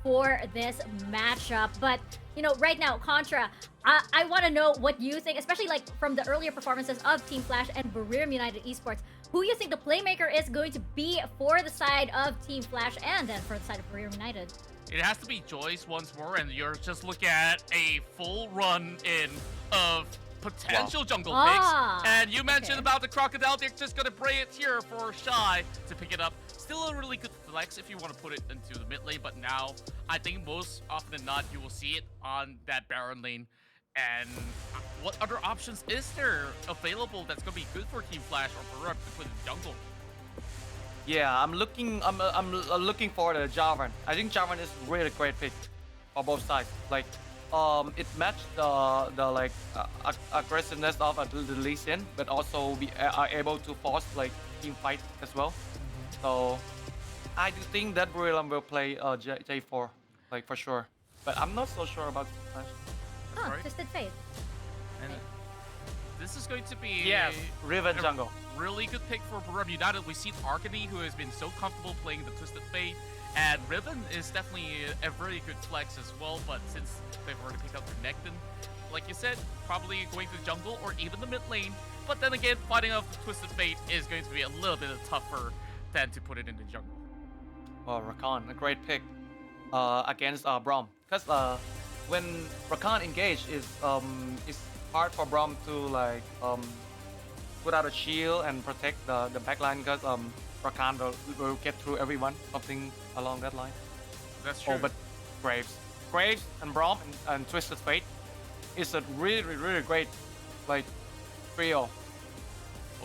for this matchup. But, you know, right now, Contra, I want to know what you think, especially like from the earlier performances of Team Flash and Buriram United Esports. Who you think the playmaker is going to be for the side of Team Flash and then for the side of Buriram United? It has to be Joyce once more, and you're just looking at a full run in of potential jungle picks. And you mentioned about the Crocodile, they're just gonna bring it here for Shy to pick it up. Still a really good flex if you want to put it into the mid lane, but now I think most often than not you will see it on that Baron lane. And what other options is there available that's gonna be good for Team Flash or Buriram to put in jungle? Yeah, I'm looking for the Jarvan. I think Jarvan is really great pick for both sides. Like, it matched the like aggressiveness of the Lee Sin, but also we are able to force like team fight as well. So I do think that Buriram will play J4 like for sure, but I'm not so sure about Flash. Huh, Right. Twisted Fate. And this is going to be Yes, Riven a jungle. really good pick for Buriram United. We've seen Arcany, who has been so comfortable playing the Twisted Fate, and Riven is definitely a very good flex as well, but since they've already picked up Renekton, like you said, probably going to jungle or even the mid lane, but then again, fighting off the Twisted Fate is going to be a little bit tougher than to put it in the jungle. Oh, Rakan, a great pick against Braum. Because when Rakan engage is hard for Braum to like put out a shield and protect the backline because Rakan will get through everyone, something along that line. That's true. Oh, but Graves and Braum and Twisted Fate is a really great like trio.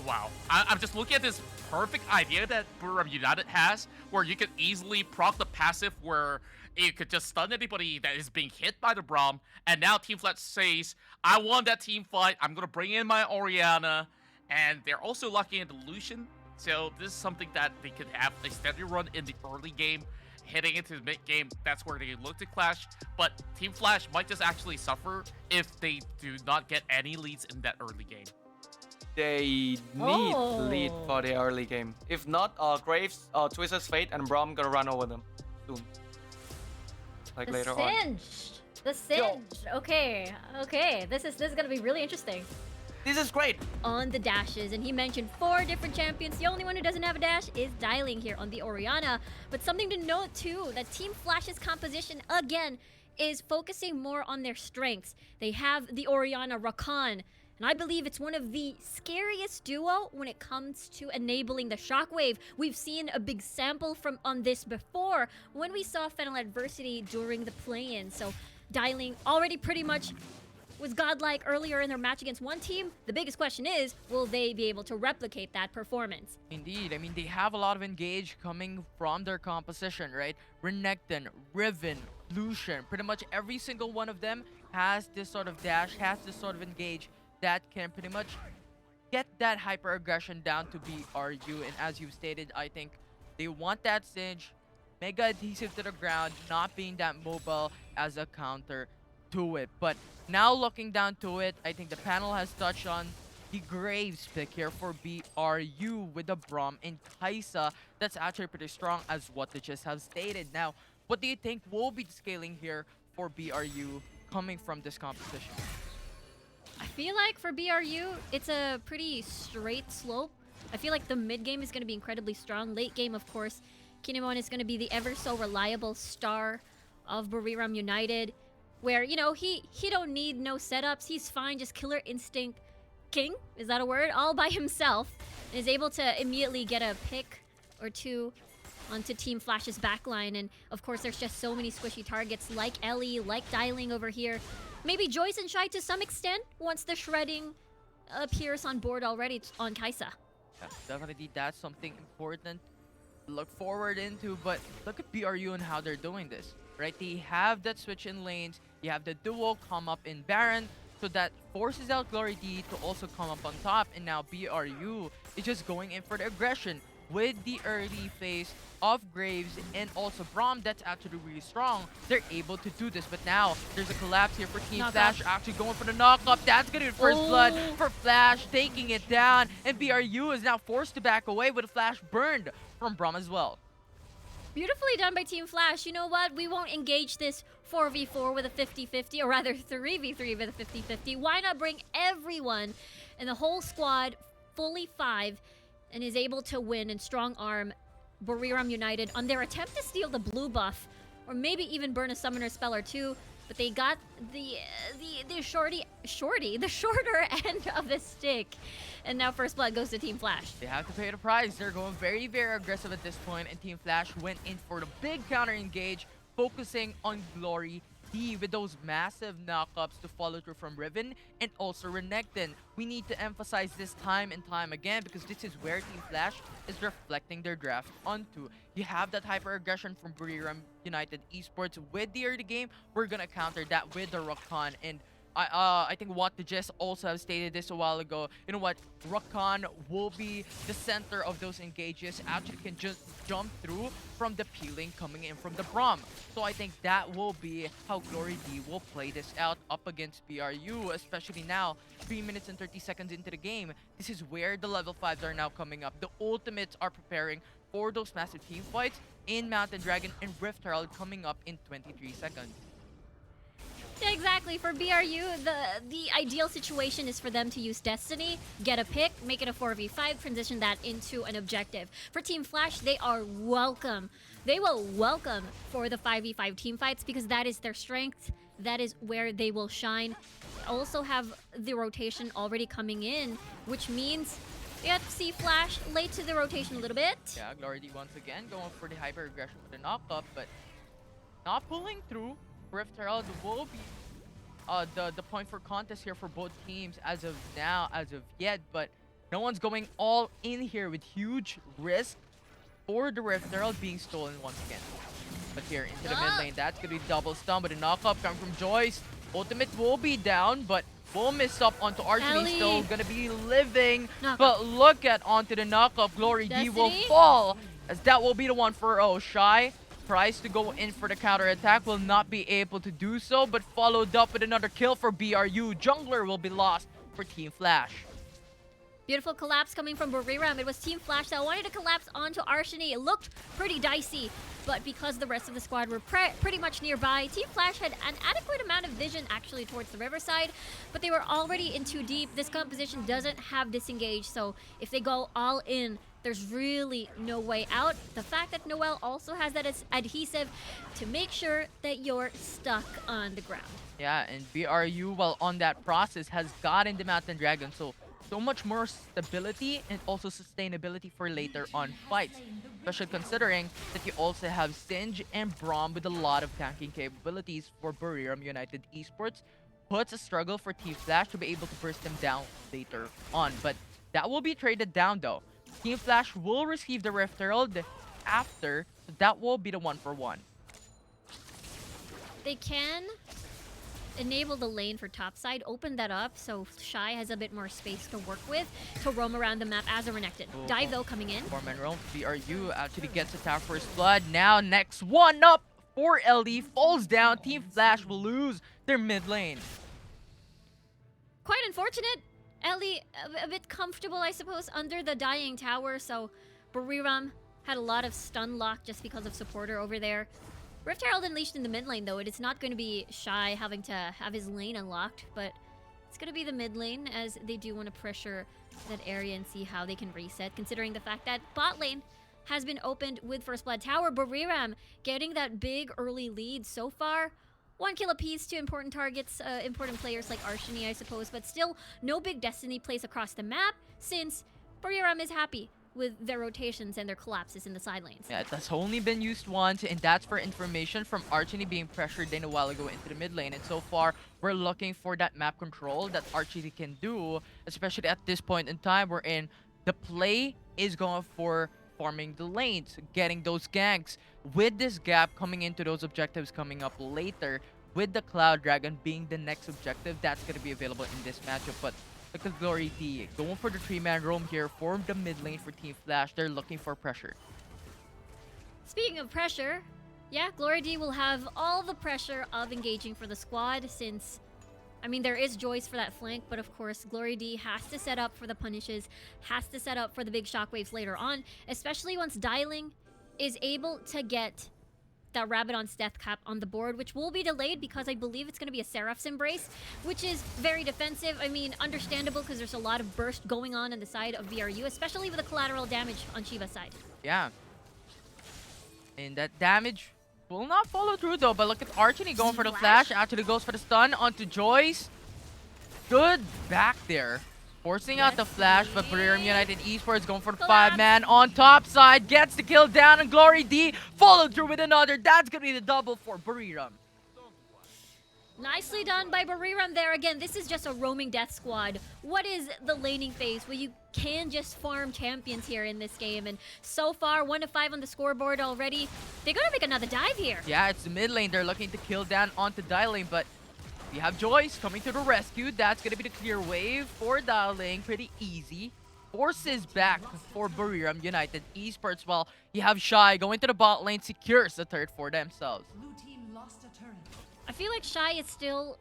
Wow. I'm just looking at this perfect idea that Buriram United has, where you could easily proc the passive where you could just stun anybody that is being hit by the Braum, and now Team Flash says, I want that team fight, I'm going to bring in my Orianna, and they're also locking in the Lucian, so this is something that they could have a steady run in the early game. Heading into the mid game, that's where they look to clash, but Team Flash might just actually suffer if they do not get any leads in that early game. They need lead for the early game. If not, Graves, Twisted Fate, and Braum gonna run over them soon. Like later on. The Singe. Okay. This is gonna be really interesting. This is great. On the dashes, and he mentioned 4 different champions. The only one who doesn't have a dash is Dialing here on the Orianna. But something to note too, that Team Flash's composition again is focusing more on their strengths. They have the Orianna Rakan, and I believe it's one of the scariest duo when it comes to enabling the shockwave. We've seen a big sample from on this before when we saw Final Adversity during the play-in. So Dialing already pretty much was godlike earlier in their match against one team. The biggest question is, will they be able to replicate that performance? Indeed, I mean, they have a lot of engage coming from their composition, right? Renekton, Riven, Lucian, pretty much every single one of them has this sort of dash, has this sort of engage that can pretty much get that hyper aggression down to BRU. And as you've stated, I think they want that Singe, mega adhesive to the ground, not being that mobile as a counter to it. But now looking down to it, I think the panel has touched on the Graves pick here for BRU with the Braum and Kaisa. That's actually pretty strong as what they just have stated. Now, what do you think will be the scaling here for BRU coming from this composition? I feel like for BRU, it's a pretty straight slope. I feel like the mid game is going to be incredibly strong. Late game, of course, Kinemon is going to be the ever so reliable star of Buriram United, where, you know, he don't need no setups. He's fine, just killer instinct king, is that a word? All by himself, and is able to immediately get a pick or two onto Team Flash's backline. And of course, there's just so many squishy targets like Ellie, like Dialing over here. Maybe Joyce and Shy to some extent once the shredding appears on board already on Kaisa. Yeah, definitely that's something important to look forward into. But look at BRU and how they're doing this, right? They have that switch in lanes. You have the duo come up in Baron, so that forces out Glory D to also come up on top. And now BRU is just going in for the aggression with the early phase of Graves and also Braum. That's actually really strong. They're able to do this, but now there's a collapse here for Team Flash, actually going for the knock-up. That's gonna be the first blood for Flash, taking it down, and BRU is now forced to back away with Flash burned from Braum as well. Beautifully done by Team Flash. You know what? We won't engage this 4v4 with a 50-50, or rather 3v3 with a 50-50. Why not bring everyone in the whole squad fully 5 and is able to win and strong arm Buriram United on their attempt to steal the blue buff, or maybe even burn a summoner spell or two. But they got the shorter end of the stick. And now First Blood goes to Team Flash. They have to pay the price. They're going very, very aggressive at this point, and Team Flash went in for the big counter engage, focusing on Glory D with those massive knockups to follow through from Riven and also Renekton. We need to emphasize this time and time again because this is where Team Flash is reflecting their draft onto. You have that hyper aggression from Buriram United Esports with the early game. We're gonna counter that with the Rakan, and I think what the Jess also have stated this a while ago. You know what? Rakan will be the center of those engages. Actually can just jump through from the peeling coming in from the Braum. So I think that will be how Glory D will play this out up against BRU, especially now, 3 minutes and 30 seconds into the game. This is where the level 5s are now coming up. The ultimates are preparing for those massive team fights in Mountain Dragon and Rift Herald coming up in 23 seconds. Yeah, exactly. For BRU, the ideal situation is for them to use Destiny, get a pick, make it a 4v5, transition that into an objective. For Team Flash, they are welcome. They will welcome for the 5v5 team fights because that is their strength. That is where they will shine. Also have the rotation already coming in, which means we have to see Flash late to the rotation a little bit. Yeah, Glory D once again going for the hyper aggression with the knockup, but not pulling through. Rift Herald will be the point for contest here for both teams as of now, as of yet, but no one's going all in here with huge risk for the Rift Herald being stolen once again. But here into the mid lane, that's gonna be double stun, but a knockup coming from Joyce. Ultimate will be down, but will miss up onto Archie. Still gonna be living, but look at onto the knockup. Glory D will fall, as that will be the one for Shy. Tries to go in for the counter attack, will not be able to do so, but followed up with another kill for BRU. Jungler will be lost for Team Flash. Beautiful collapse coming from Buriram. It was Team Flash that wanted to collapse onto Arshini. It looked pretty dicey, but because the rest of the squad were pretty much nearby, Team Flash had an adequate amount of vision actually towards the riverside, but they were already in too deep. This composition doesn't have disengage, so if they go all in, there's really no way out. The fact that Noel also has that adhesive to make sure that you're stuck on the ground. Yeah, and BRU, while on that process, has gotten the Mountain Dragon, so much more stability and also sustainability for later on fights. Especially considering that you also have Singe and Braum with a lot of tanking capabilities for Buriram United Esports. Puts a struggle for Team Flash to be able to burst them down later on, but that will be traded down though. Team Flash will receive the Rift Herald after, so that will be the 1-for-1. They can enable the lane for topside, open that up so Shy has a bit more space to work with to roam around the map as a Renekton. Dive though coming in. 4-man roam. BRU actually gets attack First Blood. Now next one up for LD falls down. Team Flash will lose their mid lane. Quite unfortunate. Ellie a bit comfortable, I suppose, under the dying tower, so Buriram had a lot of stun lock just because of supporter over there. Rift Herald unleashed in the mid lane, though. It is not going to be Shy having to have his lane unlocked, but it's going to be the mid lane as they do want to pressure that area and see how they can reset, considering the fact that bot lane has been opened with First Blood Tower. Buriram getting that big early lead so far. 1 kill apiece to important targets, important players like Arshini, I suppose, but still no big Destiny plays across the map since Buriram is happy with their rotations and their collapses in the side lanes. Yeah, that's only been used once, and that's for information from Archie being pressured then a while ago into the mid lane. And so far, we're looking for that map control that Archie can do, especially at this point in time wherein the play is going for farming the lanes, getting those ganks. With this gap coming into those objectives coming up later, with the Cloud Dragon being the next objective that's going to be available in this matchup. But look at Glory D going for the 3-man roam here for the mid lane for Team Flash. They're looking for pressure. Speaking of pressure, yeah, Glory D will have all the pressure of engaging for the squad since, I mean, there is Joyce for that flank, but of course, Glory D has to set up for the punishes, has to set up for the big shockwaves later on, especially once dialing is able to get that Rabadon's Death Cap on the board, which will be delayed because I believe it's going to be a Seraph's Embrace, which is very defensive. I mean, understandable because there's a lot of burst going on the side of BRU, especially with the collateral damage on Shiva's side. Yeah. And that damage will not follow through though, but look at Archony going for the flash. Actually goes for the stun onto Joyce. Good back there. Forcing out the flash, but Buriram United Esports going for the 5-man on top side. Gets the kill down, and Glory D followed through with another. That's going to be the double for Buriram. Nicely done by Buriram there. Again, this is just a roaming death squad. What is the laning phase where you can just farm champions here in this game? And so far, 1 to 5 on the scoreboard already. They're going to make another dive here. Yeah, it's the mid lane. They're looking to kill down onto Dialing, but we have Joyce coming to the rescue. That's going to be the clear wave for Dialing. Pretty easy. Forces back for Buriram United Esports, while you have Shy going to the bot lane, secures the third for themselves. Blue team lost a turret. I feel like Shy is still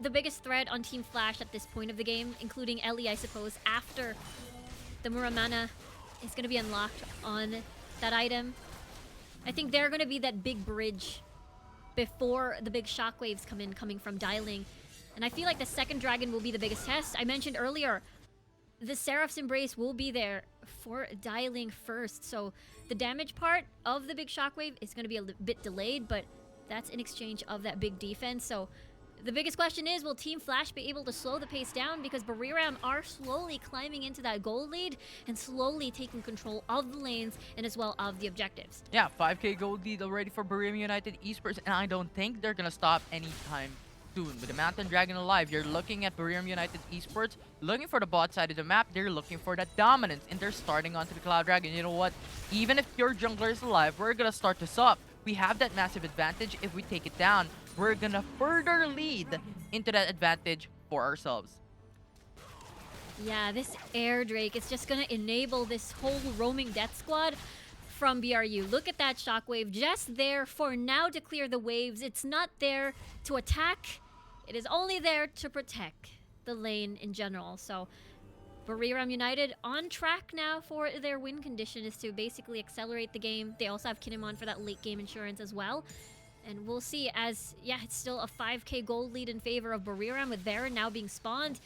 the biggest threat on Team Flash at this point of the game, including Ellie, I suppose, after the Muramana is going to be unlocked on that item. I think they're going to be that big bridge before the big shockwaves come in, coming from Dialing. And I feel like the second dragon will be the biggest test. I mentioned earlier, the Seraph's Embrace will be there for Dialing first. So the damage part of the big shockwave is going to be a bit delayed, but that's in exchange of that big defense. So the biggest question is, will Team Flash be able to slow the pace down? Because Buriram are slowly climbing into that gold lead and slowly taking control of the lanes and as well of the objectives. Yeah, 5k gold lead already for Buriram United Esports, and I don't think they're going to stop anytime soon. With the Mountain Dragon alive, you're looking at Buriram United Esports, looking for the bot side of the map. They're looking for that dominance, and they're starting onto the Cloud Dragon. You know what? Even if your jungler is alive, we're going to start this up. We have that massive advantage. If we take it down, we're gonna further lead into that advantage for ourselves. Yeah, this Air Drake is just gonna enable this whole roaming death squad from BRU. Look at that shockwave, just there for now to clear the waves. It's not there to attack. It is only there to protect the lane in general. So Buriram United on track now for their win condition is to basically accelerate the game. They also have Kinemon for that late game insurance as well. And we'll see as, yeah, it's still a 5k gold lead in favor of Buriram with Baron now being spawned.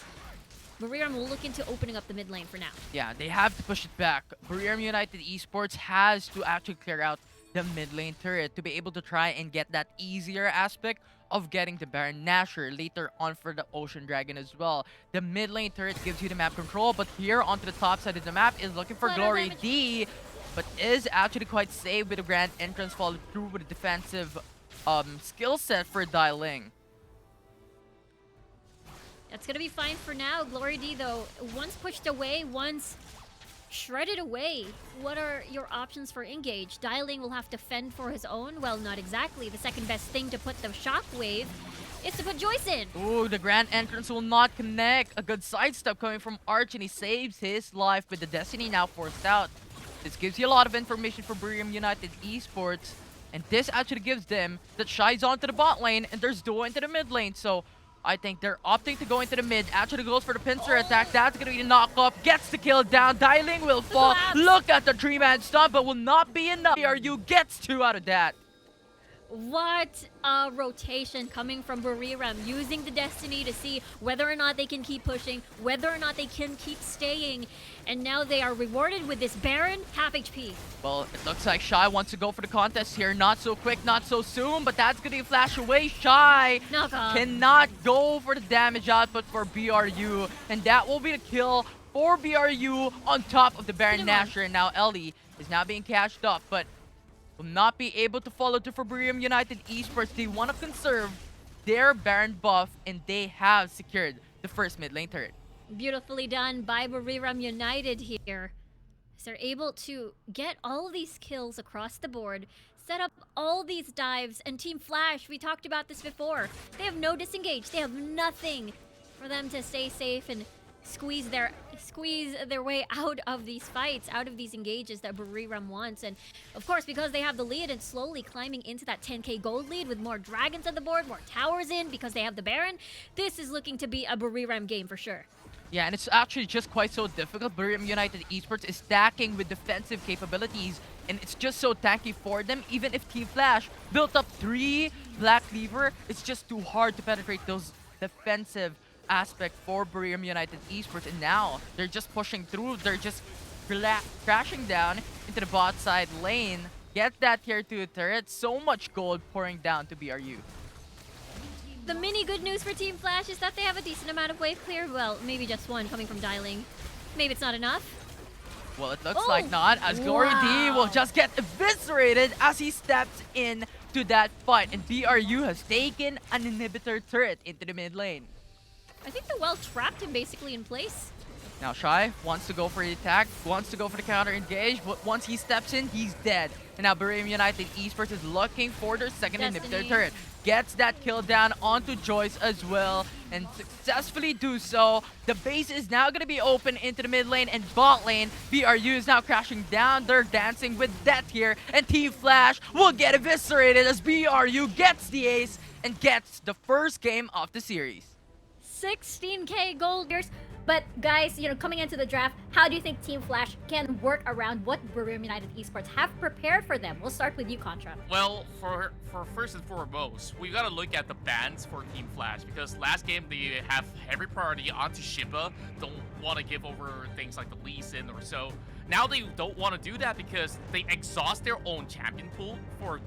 Buriram will look into opening up the mid lane for now. Yeah, they have to push it back. Buriram United Esports has to actually clear out the mid lane turret to be able to try and get that easier aspect of getting the Baron Nashor later on for the Ocean Dragon as well. The mid lane turret gives you the map control, but here onto the top side of the map is looking for Glory D, but is actually quite safe with the Grand Entrance followed through with a defensive skill set for Dialing. That's gonna be fine for now. Glory D though, once pushed away, once shredded away. What are your options for engage? Dialing will have to fend for his own. Well, not exactly. The second best thing to put the shockwave is to put Joyce in. Ooh, the Grand Entrance will not connect. A good sidestep coming from Arch, and he saves his life with the Destiny now forced out. This gives you a lot of information for Buriram United Esports, and this actually gives them that Shy's onto the bot lane, and there's Duo into the mid lane, so I think they're opting to go into the mid. Actually goes for the pincer attack. That's going to be the knock-up. Gets the kill down. Dialing will fall. Look at the 3-man stun, but will not be enough. BRU gets 2 out of that. What a rotation coming from Buriram, using the Destiny to see whether or not they can keep pushing, whether or not they can keep staying. And now they are rewarded with this Baron, half HP. Well, it looks like Shy wants to go for the contest here. Not so quick, not so soon, but that's going to be a flash away. Shy cannot go for the damage output for BRU, and that will be the kill for BRU on top of the Baron Nashor. And now Ellie is now being cashed up, but will not be able to follow through for Buriram United Esports. They want to conserve their Baron buff, and they have secured the first mid lane turret. Beautifully done by Buriram United here. So they're able to get all of these kills across the board, set up all these dives, and Team Flash, we talked about this before, they have no disengage. They have nothing for them to stay safe and squeeze their way out of these fights, out of these engages that Buriram wants. And of course, because they have the lead and slowly climbing into that 10k gold lead with more dragons on the board, more towers in because they have the Baron, this is looking to be a Buriram game for sure. Yeah, and it's actually just quite so difficult. Buriram United Esports is stacking with defensive capabilities and it's just so tanky for them. Even if Team Flash built up 3 Black Cleaver, it's just too hard to penetrate those defensive aspect for Buriram United Esports, and now they're just pushing through. They're just crashing down into the bot side lane. Get that tier 2 turret. So much gold pouring down to BRU. The mini good news for Team Flash is that they have a decent amount of wave clear. Well, maybe just one coming from dialing. Maybe it's not enough. Well, it looks Oh, like not, as Glory D will wow. just get eviscerated as he steps in to that fight, and BRU has taken an inhibitor turret into the mid lane. I think the well trapped him basically in place. Now Shy wants to go for the attack, wants to go for the counter engage, but once he steps in, he's dead. And now Buriram United Esports is looking for their second inhibitor turret. Gets that kill down onto Joyce as well, and successfully do so. The base is now going to be open into the mid lane and bot lane. BRU is now crashing down. They're dancing with death here, and Team Flash will get eviscerated as BRU gets the ace and gets the first game of the series. 16k gold years. But guys, you know, coming into the draft, how do you think Team Flash can work around what Buriram United Esports have prepared for them? We'll start with you, Contra. Well, for first and foremost, we gotta look at the bans for Team Flash, because last game they have heavy priority onto Shiba, don't want to give over things like the Lee Sin or so. Now they don't want to do that because they exhaust their own champion pool for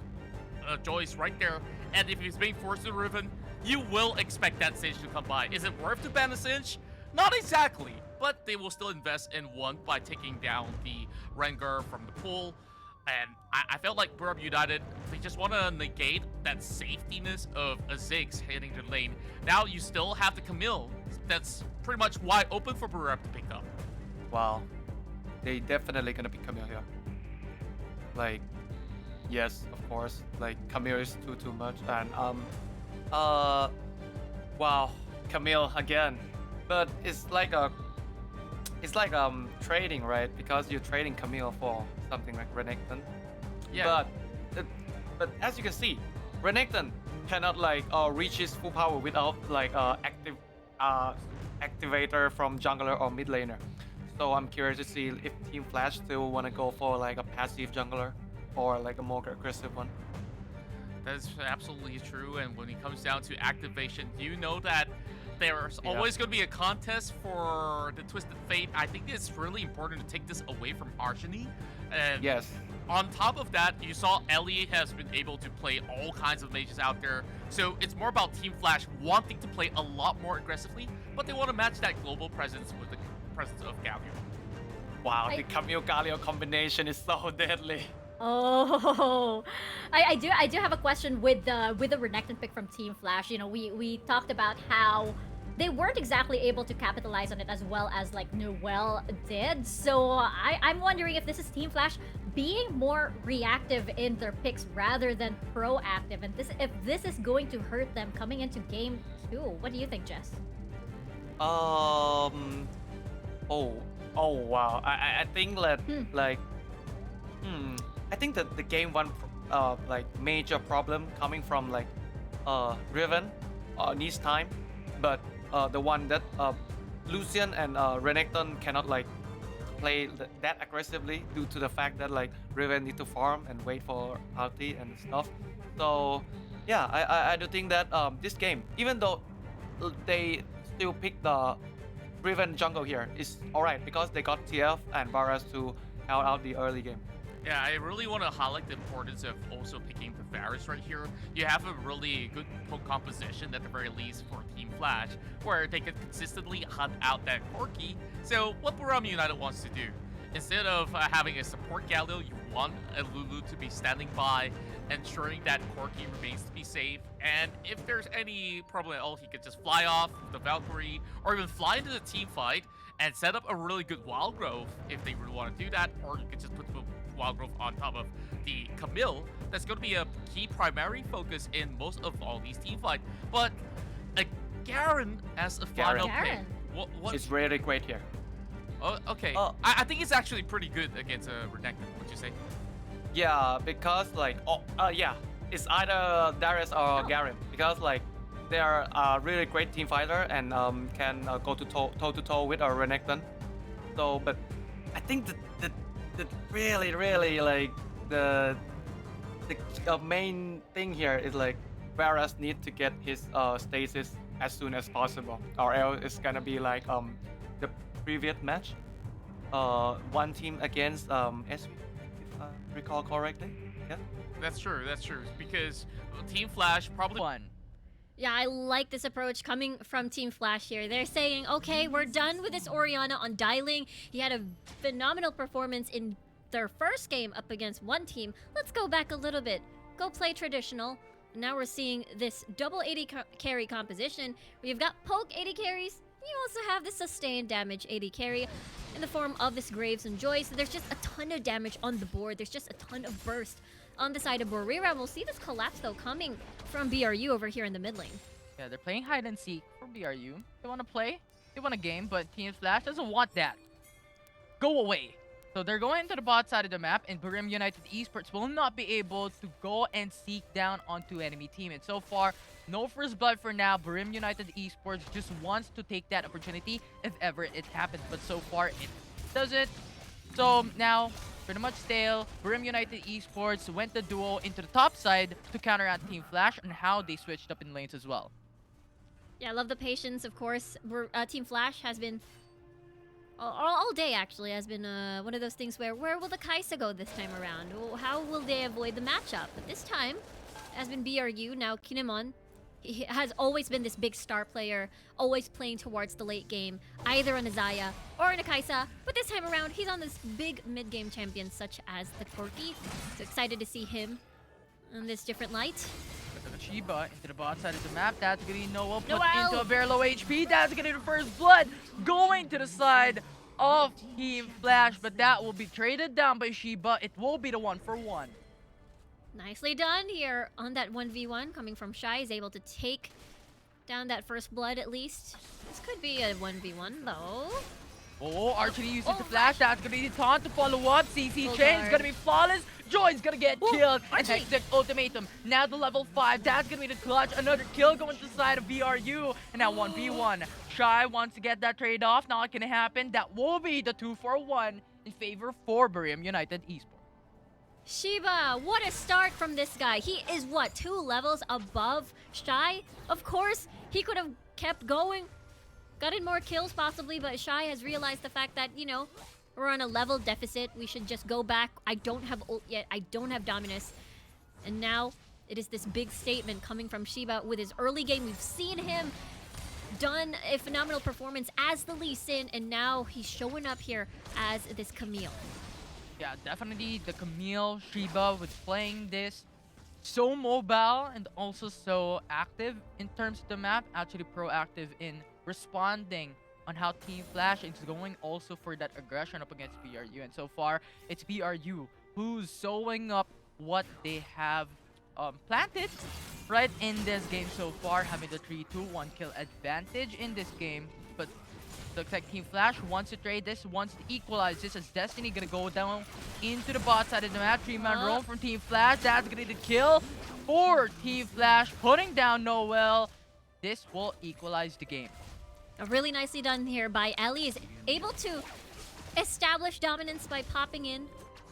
Joyce right there, and if he's being forced to Riven, you will expect that Sage to come by. Is it worth to ban a Sage? Not exactly, but they will still invest in one by taking down the Rengar from the pool. And I felt like Buriram United, they just want to negate that safetiness of a Ziggs hitting the lane. Now you still have the Camille. That's pretty much wide open for Buriram to pick up. Wow. They definitely gonna be Camille here. Like, yes, of course. Like, Camille is too much. And, wow. Camille again. But it's like trading, right? Because you're trading Camille for something like Renekton. Yeah. But as you can see, Renekton cannot like reach his full power without like activator from jungler or mid laner. So I'm curious to see if Team Flash still want to go for like a passive jungler or like a more aggressive one. That's absolutely true. And when it comes down to activation, do you know that there's always going to be a contest for the Twisted Fate? I think it's really important to take this away from Archony. And Yes. on top of that, you saw Ellie has been able to play all kinds of mages out there. So it's more about Team Flash wanting to play a lot more aggressively, but they want to match that global presence with the presence of Galio. Wow, the Camille Galio combination is so deadly. Oh, I do have a question with the Renekton pick from Team Flash. You know, we talked about how they weren't exactly able to capitalize on it as well as like Noelle did. So I'm wondering if this is Team Flash being more reactive in their picks rather than proactive, and if this is going to hurt them coming into game 2. What do you think, Jess? Oh wow. I think that I think that the game 1 like major problem coming from like Riven needs time, but the one that Lucian and Renekton cannot like play that aggressively due to the fact that like Riven need to farm and wait for ulti and stuff. So yeah, I do think that this game, even though they still pick the Riven jungle here, is alright because they got TF and Varus to help out the early game. Yeah, I really want to highlight the importance of also picking the Varus right here. You have a really good composition at the very least for Team Flash, where they could consistently hunt out that Corki. So what Buriram United wants to do, instead of having a support Galio, you want a Lulu to be standing by, ensuring that Corki remains to be safe. And if there's any problem at all, he could just fly off the Valkyrie, or even fly into the team fight and set up a really good Wild Grove if they really want to do that, or you could just put the Wild Grove on top of the Camille. That's going to be a key primary focus in most of all these team fights. But a Garen as a final pick. Garen. What? It's really great here. Oh, okay. I think it's actually pretty good against Renekton. Would you say? Yeah, because like yeah, it's either Darius or Garen, because like they are a really great team fighter and can go to toe to toe with Renekton. So, but I think the really like the main thing here is like Varus need to get his stasis as soon as possible, or else it's gonna be like the previous match, one team against SV, if I recall correctly. Yeah. That's true. That's true. Because Team Flash probably. Fun. Yeah, I like this approach coming from Team Flash here. They're saying, okay, we're done with this Orianna on dialing. He had a phenomenal performance in their first game up against one team. Let's go back a little bit. Go play traditional. Now we're seeing this double 80 carry composition where you've got poke 80 carries. You also have the sustained damage 80 carry in the form of this Graves and Joy. So there's just a ton of damage on the board. There's just a ton of burst on the side of Buriram. We'll see this collapse though coming from BRU over here in the mid lane. Yeah, they're playing hide and seek for BRU. They want to play, they want a game, but Team Flash doesn't want that. Go away. So they're going into the bot side of the map, and Buriram United Esports will not be able to go and seek down onto enemy team. And so far, no first blood for now. Buriram United Esports just wants to take that opportunity if ever it happens. But so far, it doesn't. So now, pretty much stale. Buriram United Esports went the duo into the top side to counteract Team Flash and how they switched up in lanes as well. Yeah, I love the patience, of course. Team Flash has been all day actually has been one of those things where will the Kaisa go this time around? How will they avoid the matchup? But this time has been BRU. Now Kinemon, he has always been this big star player, always playing towards the late game, either on a Xayah or on a Kaisa. But this time around, he's on this big mid-game champion such as the Corki. So excited to see him in this different light. Shiba into the bot side of the map. That's gonna be Noah put Noel! into a very low HP. That's gonna be the first blood going to the side of Team Flash, but that will be traded down by Shiba. It will be the 1-for-1. Nicely done here on that 1v1 coming from Shy. Is able to take down that first blood at least. This could be a 1v1 though. Oh, Archery uses Oh, the flash. That's gonna be the taunt to follow up. CC Full chain is guard. gonna be flawless. Joy's gonna get Ooh, killed. And Archie. Hectic ultimatum. Now the level 5. That's gonna be the clutch. Another kill going to the side of BRU. And now 1v1. Shy wants to get that trade off. Not gonna happen. That will be the 2-for-1 in favor for Buriram United Esports. Shiba, what a start from this guy. He is what, 2 levels above Shy? Of course, he could have kept going, gotten more kills possibly, but Shy has realized the fact that, you know, we're on a level deficit. We should just go back. I don't have ult yet. I don't have Dominus. And now it is this big statement coming from Shiba with his early game. We've seen him done a phenomenal performance as the Lee Sin, and now he's showing up here as this Camille. Yeah, definitely the Camille Shiba was playing this so mobile and also so active in terms of the map. Actually proactive in responding on how Team Flash is going also for that aggression up against BRU. And so far, it's BRU who's sewing up what they have planted right in this game so far, having the 3-2-1 kill advantage in this game. But looks like Team Flash wants to trade this, wants to equalize this, as Destiny gonna go down into the bot side of the map. 3-man roam from Team Flash. That's gonna be the kill for Team Flash, putting down Noel. This will equalize the game. Really nicely done here by Ellie. Is able to establish dominance by popping in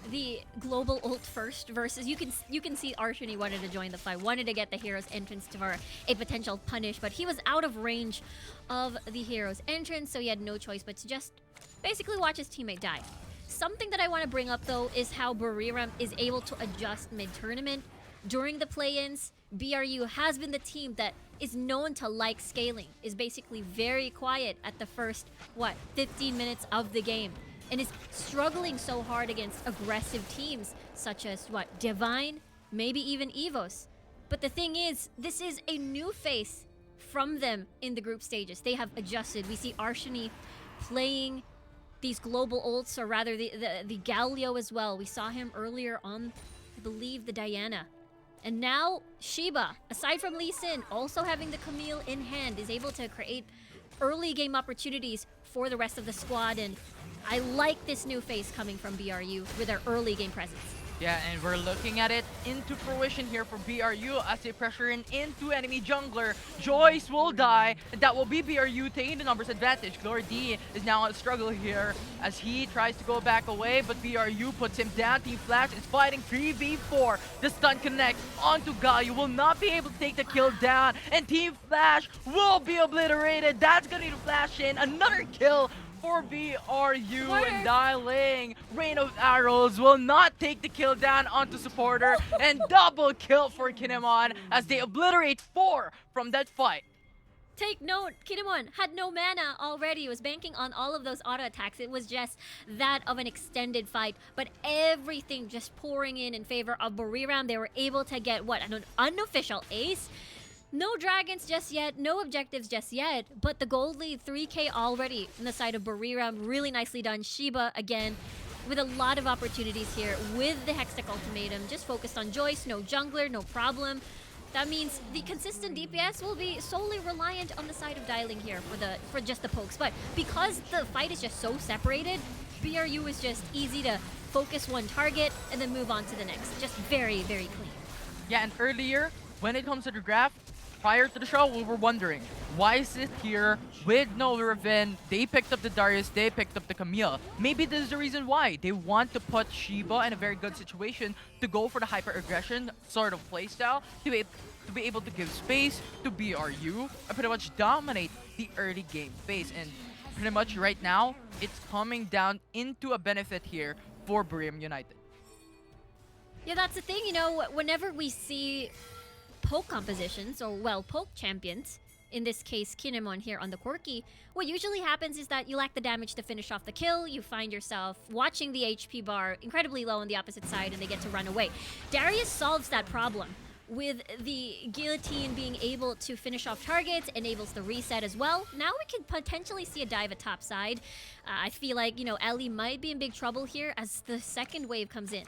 the global ult first versus you can see Arshini wanted to join the fight, wanted to get the hero's entrance for a potential punish, but he was out of range of the hero's entrance, so he had no choice but to just basically watch his teammate die. Something that I want to bring up though is how Buriram is able to adjust mid-tournament. During the play-ins, BRU has been the team that is known to like scaling, is basically very quiet at the first, 15 minutes of the game, and is struggling so hard against aggressive teams such as, Divine, maybe even Evos. But the thing is, this is a new face from them in the group stages. They have adjusted. We see Arshini playing these global ults, or rather the Galio as well. We saw him earlier on, I believe, the Diana. And now Shiba, aside from Lee Sin, also having the Camille in hand, is able to create early game opportunities for the rest of the squad. And I like this new face coming from BRU with their early game presence. Yeah, and we're looking at it into fruition here for BRU as they pressure into enemy jungler. Joyce will die, and that will be BRU taking the numbers advantage. Glory D is now on a struggle here as he tries to go back away, but BRU puts him down. Team Flash is fighting 3v4. The stun connects onto Galio, will not be able to take the kill down, and Team Flash will be obliterated. That's gonna need to flash in. Another kill for BRU, and Dialing Rain of Arrows will not take the kill down onto supporter, and double kill for Kinemon as they obliterate 4 from that fight. Take note, Kinemon had no mana already. He was banking on all of those auto attacks. It was just that of an extended fight, but everything just pouring in favor of Buriram. They were able to get, what, an unofficial ace? No dragons just yet, no objectives just yet, but the gold lead 3k already on the side of Buriram. Really nicely done. Shiba, again, with a lot of opportunities here with the Hextech ultimatum. Just focused on Joyce, no jungler, no problem. That means the consistent DPS will be solely reliant on the side of Dialing here for just the pokes. But because the fight is just so separated, BRU is just easy to focus one target and then move on to the next. Just very, very clean. Yeah, and earlier, when it comes to the graph, prior to the show, we were wondering, why is it here with no Riven? They picked up the Darius, they picked up the Camille. Maybe this is the reason why. They want to put Shiba in a very good situation to go for the hyper-aggression sort of playstyle, to be able to give space to BRU and pretty much dominate the early game phase. And pretty much right now, it's coming down into a benefit here for Buriram United. Yeah, that's the thing, you know, whenever we see poke compositions, or well, poke champions, in this case Kinemon here on the Quirky, what usually happens is that you lack the damage to finish off the kill, you find yourself watching the HP bar incredibly low on the opposite side and they get to run away. Darius solves that problem with the guillotine being able to finish off targets, enables the reset as well. Now we could potentially see a dive at top side. I feel like, you know, Ellie might be in big trouble here as the second wave comes in.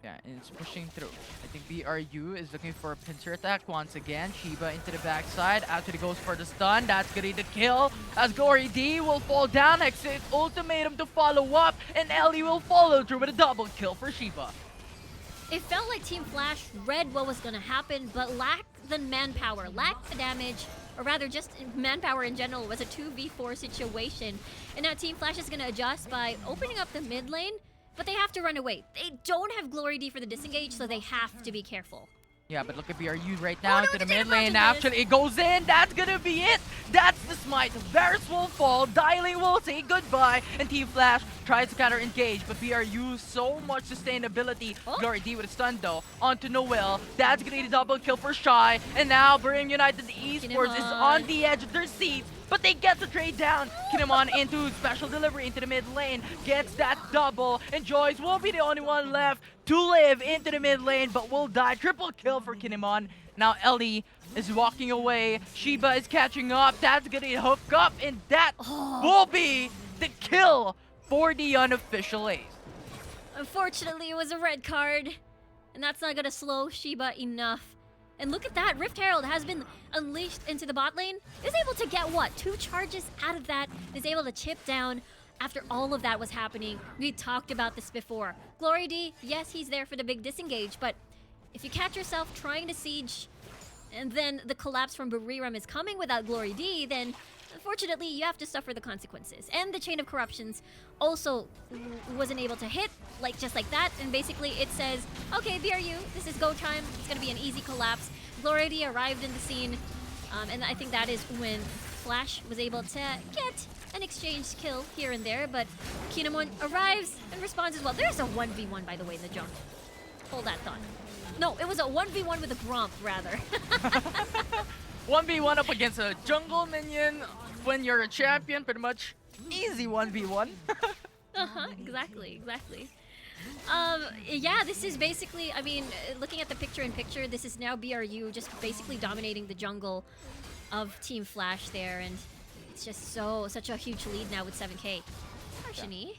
Yeah, and it's pushing through. I think BRU is looking for a pincer attack once again. Shiba into the backside. After he goes for the stun, that's gonna be the kill. As Glory D will fall down. Exit ultimatum to follow up. And Ellie will follow through with a double kill for Shiba. It felt like Team Flash read what was gonna happen, but lacked the manpower, lacked the damage, or rather just manpower in general. It was a 2v4 situation. And now Team Flash is gonna adjust by opening up the mid lane, but they have to run away. They don't have Glory D for the disengage, so they have to be careful. Yeah, but look at BRU right now no, into the they mid didn't lane. imagine Actually, it goes in. That's gonna be it. That's the smite. Varus will fall. Dialing will say goodbye. And Team Flash tries to counter engage, but BRU so much sustainability. Oh. Glory D with a stun though. Onto Noel. That's gonna be the double kill for Shy. And now Buriram United Esports is on the edge of their seats. But they get the trade down. Kinemon into special delivery into the mid lane. Gets that double. And Joyce will be the only one left to live into the mid lane, but will die. Triple kill for Kinemon. Now Ellie is walking away. Shiba is catching up. That's gonna hook up. And that will be the kill for the unofficial ace. Unfortunately, it was a red card, and that's not gonna slow Shiba enough. And look at that, Rift Herald has been unleashed into the bot lane. Is able to get, what, 2 charges out of that. Is able to chip down after all of that was happening. We talked about this before. Glory D, yes, he's there for the big disengage, but if you catch yourself trying to siege, and then the collapse from Buriram is coming without Glory D, then unfortunately you have to suffer the consequences. And the Chain of Corruptions also wasn't able to hit, like just like that, and basically it says, okay, BRU, this is go time, it's gonna be an easy collapse. Glory D arrived in the scene, and I think that is when Flash was able to get an exchange kill here and there, but Kinemon arrives and responds as well. There's a 1v1, by the way, in the jump. Hold that thought. No, it was a 1v1 with a Gromp, rather. 1v1 up against a jungle minion when you're a champion, pretty much easy 1v1. Exactly. Yeah, this is basically, I mean, looking at the picture-in-picture, this is now BRU just basically dominating the jungle of Team Flash there, and it's just such a huge lead now with 7k. Arshini.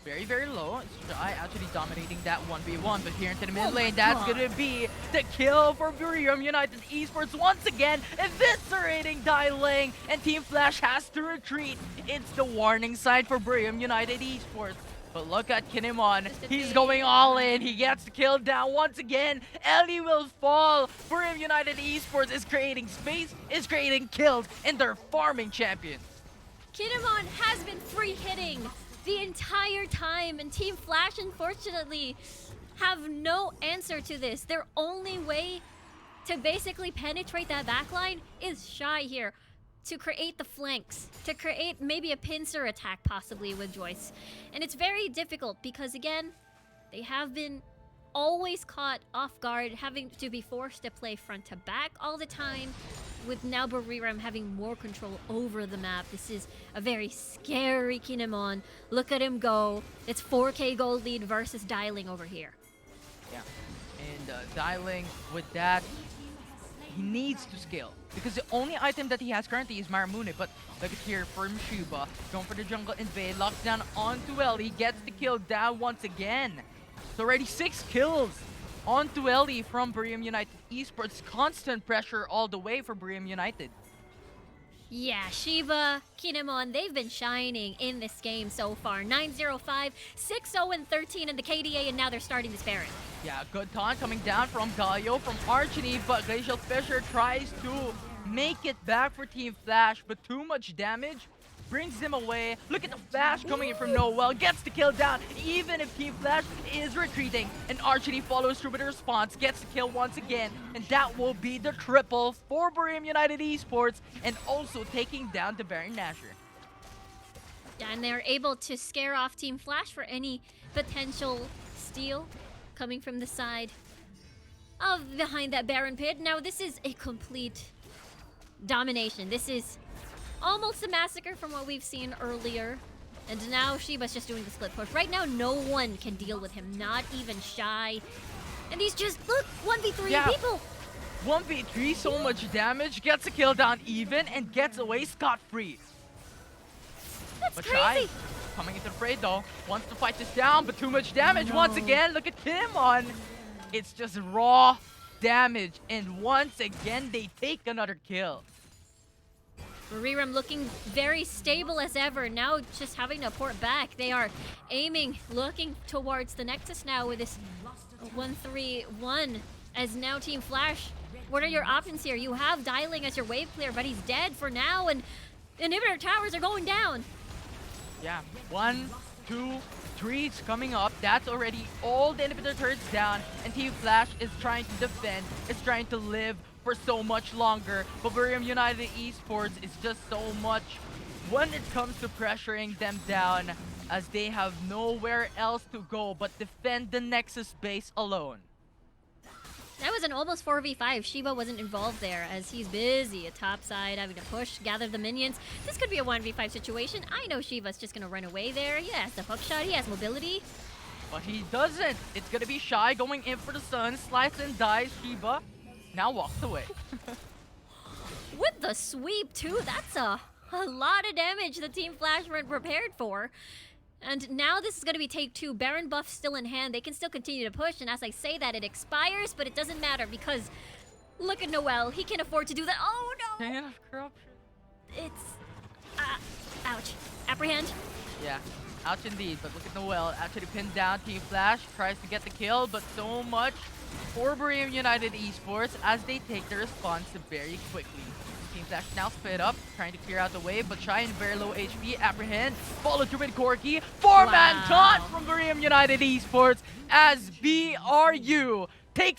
Very, very low. Shy actually dominating that 1v1, but here into the mid lane, that's gonna be the kill for Buriram United Esports once again, eviscerating Dialing, and Team Flash has to retreat. It's the warning sign for Buriram United Esports. But look at Kinemon. He's going all in. He gets the kill down once again. Ellie will fall. Buriram United Esports is creating space, is creating kills, and they're farming champions. Kinemon has been free hitting the entire time, and Team Flash, unfortunately, have no answer to this. Their only way to basically penetrate that backline is Shy here, to create the flanks, to create maybe a pincer attack possibly with Joyce. And it's very difficult because, again, they have been always caught off guard, having to be forced to play front to back all the time, with now Buriram having more control over the map. This is a very scary Kinemon. Look at him go. It's 4K gold lead versus Dialing over here. Yeah. And Dialing with that, he needs to scale. Because the only item that he has currently is Maramune. But look at here from Shiba. Going for the jungle invade. Locks down onto Ellie. Gets the kill down once again. It's already 6 kills onto Ellie from Buriram United Esports. Constant pressure all the way for Buriram United. Yeah, Shiba, Kinemon, they've been shining in this game so far. 9-0-5, 6-0-13 in the KDA, and now they're starting this Baron. Yeah, good taunt coming down from Galio, from Archony, but Glacial Fisher tries to make it back for Team Flash, but too much damage brings him away. Look at the flash coming in from Noel, gets the kill down, even if Team Flash is retreating. And Archony follows through with a response, gets the kill once again, and that will be the triple for Buriram United Esports, and also taking down the Baron Nashor. Yeah, and they're able to scare off Team Flash for any potential steal coming from the side of behind that Baron pit. Now, this is a complete domination. This is almost a massacre from what we've seen earlier. And now Shiba's just doing the split push. Right now, no one can deal with him, not even Shy. And he's just, look, 1v3 people. 1v3, so much damage, gets a kill down even, and gets away scot-free. That's But crazy. Shy, coming into the fray though, wants to fight this down, but too much damage once again. Look at Kinemon. It's just raw damage, and once again, they take another kill. Buriram looking very stable as ever. Now just having to port back. They are aiming, looking towards the Nexus now with this 1-3-1. As now Team Flash, what are your options here? You have Dialing as your wave clear, but he's dead for now, and inhibitor towers are going down. Yeah, 1, 2, 3 is coming up. That's already all the inhibitor turrets down, and Team Flash is trying to defend, is trying to live for so much longer. But Buriram United Esports is just so much when it comes to pressuring them down, as they have nowhere else to go but defend the Nexus base alone. That was an almost 4v5. Shiba wasn't involved there as he's busy at top side, having to push, gather the minions. This could be a 1v5 situation. I know Shiba's just gonna run away there. He has the hook shot, he has mobility. But he doesn't. It's gonna be Shy going in for the sun, slice and dies. Shiba now walks away. With the sweep too, that's a lot of damage the Team Flash weren't prepared for. And now this is going to be take 2. Baron buff still in hand. They can still continue to push, and as I say that, it expires, but it doesn't matter because look at Noel. He can afford to do that. Oh no! Man of corruption. It's ouch. Apprehend. Yeah, ouch indeed. But look at Noel actually pinned down. Team Flash tries to get the kill, but so much for Buriram United Esports as they take the response very quickly. Team Flash now split up, trying to clear out the wave, but Shy in very low HP. Apprehend, follow through with Corki. 4-man taunt from Buriram United Esports as BRU takes